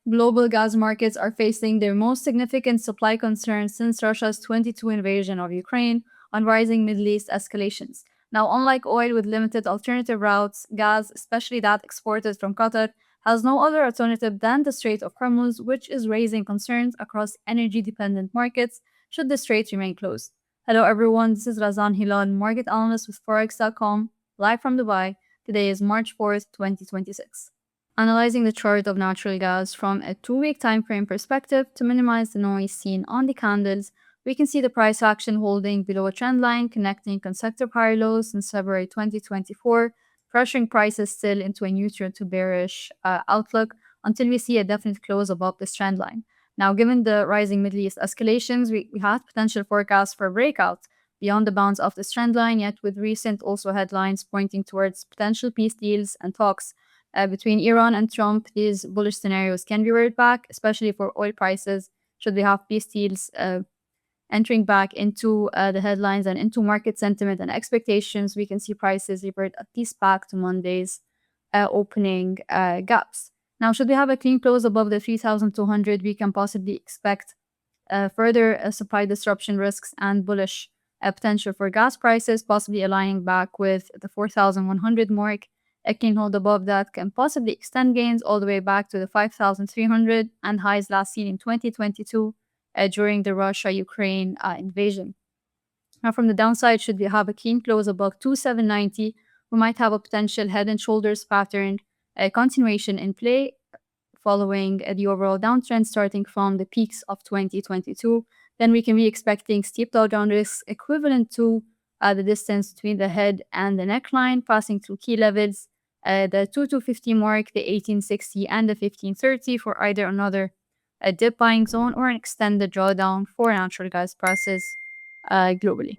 Global gas markets are facing their most significant supply concerns since Russia's 22 invasion of Ukraine on rising Middle East escalations. Now, unlike oil with limited alternative routes, gas, especially that exported from Qatar, has no other alternative than the Strait of Hormuz, which is raising concerns across energy dependent markets should the strait remain closed. Hello, everyone. This is Razan Hilal, market analyst with Forex.com, live from Dubai. Today is March 4th, 2026. Analyzing the chart of natural gas from a 2-week time frame perspective to minimize the noise seen on the candles, we can see the price action holding below a trend line connecting consecutive higher lows since February 2024, pressuring prices still into a neutral to bearish outlook until we see a definite close above this trend line. Now, given the rising Middle East escalations, we have potential forecasts for a breakout beyond the bounds of this trend line, yet with recent also headlines pointing towards potential peace deals and talks between Iran and Trump. These bullish scenarios can be reversed back, especially for oil prices, should we have peace deals entering back into the headlines and into market sentiment and expectations. We can see prices revert at least back to Monday's opening gaps. Now, should we have a clean close above the 3,200, we can possibly expect further supply disruption risks and bullish potential for gas prices, possibly aligning back with the 4,100 mark. A clean hold above that can possibly extend gains all the way back to the 5,300 and highs last seen in 2022 during the Russia-Ukraine invasion. Now, from the downside, should we have a clean close above 2,790, we might have a potential head and shoulders pattern continuation in play following the overall downtrend starting from the peaks of 2022. Then we can be expecting steep drawdown risks equivalent to the distance between the head and the neckline, passing through key levels, the 2250 mark, the 1860, and the 1530 for either another dip buying zone or an extended drawdown for natural gas prices globally.